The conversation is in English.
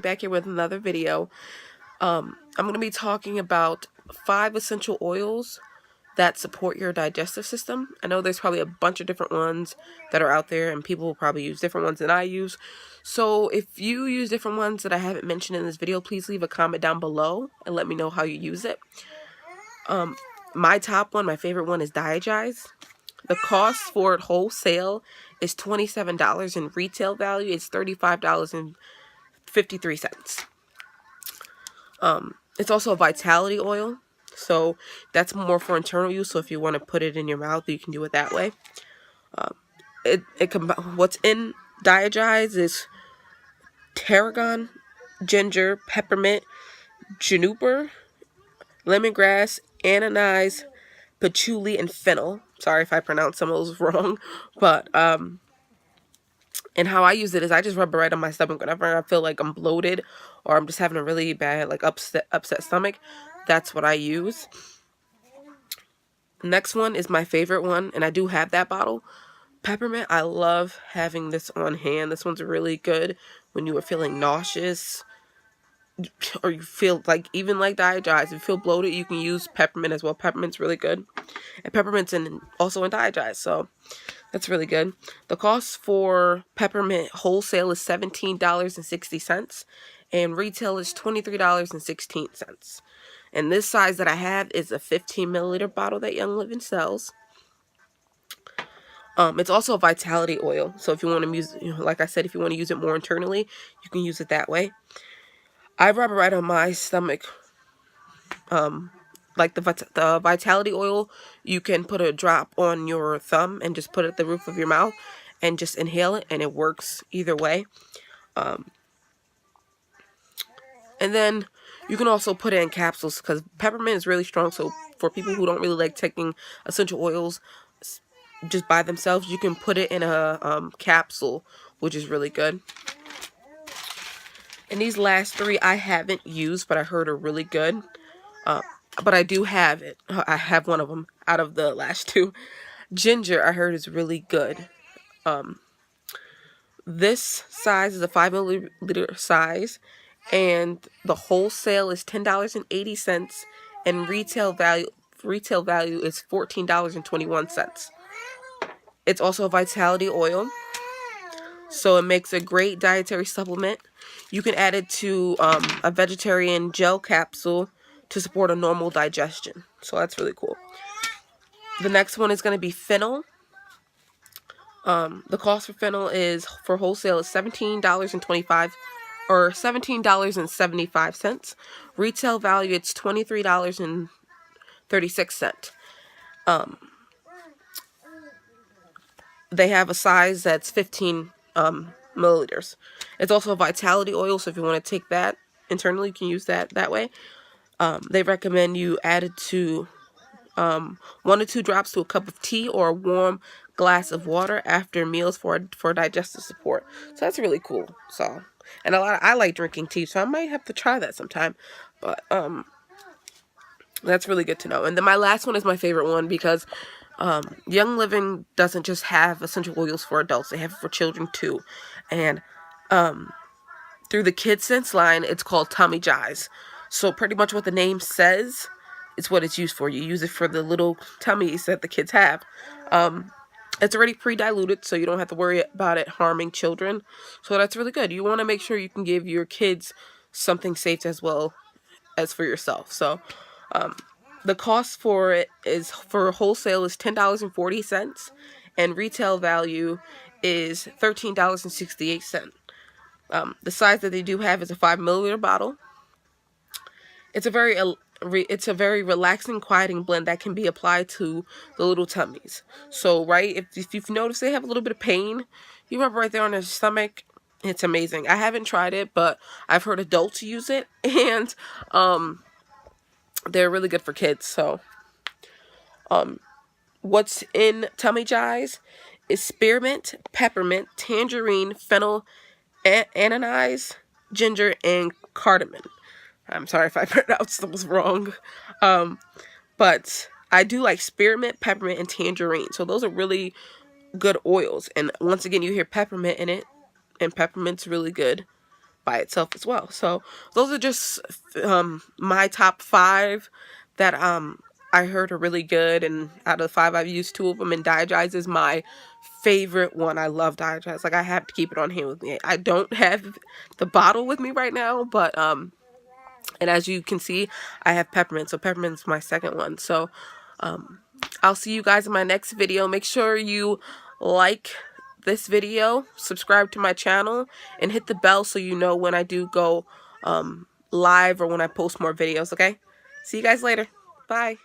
back here with another video. I'm going to be talking about 5 essential oils that support your digestive system. I know there's probably a bunch of different ones that are out there, and people will probably use different ones than I use. So if you use different ones that I haven't mentioned in this video, please leave a comment down below and let me know how you use it. My top one, my favorite one, is Digestive. The cost for it wholesale is $27, and retail value is $35.53. It's also a vitality oil, so that's more for internal use. So if you want to put it in your mouth, you can do it that way. What's in Digestive is tarragon, ginger, peppermint, juniper, lemongrass, anise, patchouli, and fennel. Sorry if I pronounced some of those wrong, but and how I use it is I just rub it right on my stomach whenever I feel like I'm bloated or I'm just having a really bad upset stomach. That's what I use. Next one is my favorite one, and I do have that bottle. Peppermint. I love having this on hand. This one's really good when you are feeling nauseous, or you feel like, even like Digestive, if you feel bloated, you can use peppermint as well. Peppermint's really good, and peppermint's also in Digestive, so that's really good. The cost for peppermint wholesale is $17.60, and retail is $23.16. And this size that I have is a 15 milliliter bottle that Young Living sells. It's also a vitality oil, so if you want to use, like I said, if you want to use it more internally, you can use it that way. I rub it right on my stomach. Like the vitality oil, you can put a drop on your thumb and just put it at the roof of your mouth and just inhale it, and it works either way. And then you can also put it in capsules, because peppermint is really strong. So for people who don't really like taking essential oils just by themselves, you can put it in a capsule, which is really good. And these last 3 I haven't used, but I heard are really good. But I do have it. I have one of them out of the last 2. Ginger, I heard, is really good. This size is a 5 milliliter size, and the wholesale is $10.80, and retail value is $14.21. It's also a vitality oil, so it makes a great dietary supplement. You can add it to a vegetarian gel capsule to support a normal digestion. So that's really cool. The next one is going to be fennel. The cost for fennel is, for wholesale, is $17.75. Retail value, it's $23.36. They have a size that's 15 milliliters. It's also a vitality oil, so if you want to take that internally, you can use that way. They recommend you add it to 1 to 2 drops to a cup of tea or a warm glass of water after meals for digestive support. So that's really cool. So, and I like drinking tea, so I might have to try that sometime. But that's really good to know. And then my last one is my favorite one, because Young Living doesn't just have essential oils for adults, they have it for children too. And through the Kids Sense line, it's called NaJae. So pretty much what the name says, it's what it's used for. You use it for the little tummies that the kids have. It's already pre-diluted, so you don't have to worry about it harming children. So that's really good. You want to make sure you can give your kids something safe as well as for yourself. So the cost for it is, for wholesale, is $10.40, and retail value is $13.68. The size that they do have is a 5 milliliter bottle. It's a very relaxing, quieting blend that can be applied to the little tummies. So, right, if you've noticed they have a little bit of pain, you rub right there on their stomach. It's amazing. I haven't tried it, but I've heard adults use it, and they're really good for kids. So, what's in NaJae is spearmint, peppermint, tangerine, fennel, anise, ginger, and cardamom. I'm sorry if I pronounced those wrong. But I do like spearmint, peppermint, and tangerine. So those are really good oils. And once again, you hear peppermint in it, and peppermint's really good. by itself as well. So those are just my top 5 that I heard are really good, and out of the 5 I've used 2 of them, and Digestive is my favorite one. I love Digestive. Like, I have to keep it on hand with me. I don't have the bottle with me right now, but and as you can see, I have peppermint, so peppermint's my second one. So I'll see you guys in my next video. Make sure you like this video, subscribe to my channel, and hit the bell so you know when I do go live or when I post more videos, okay? See you guys later. Bye.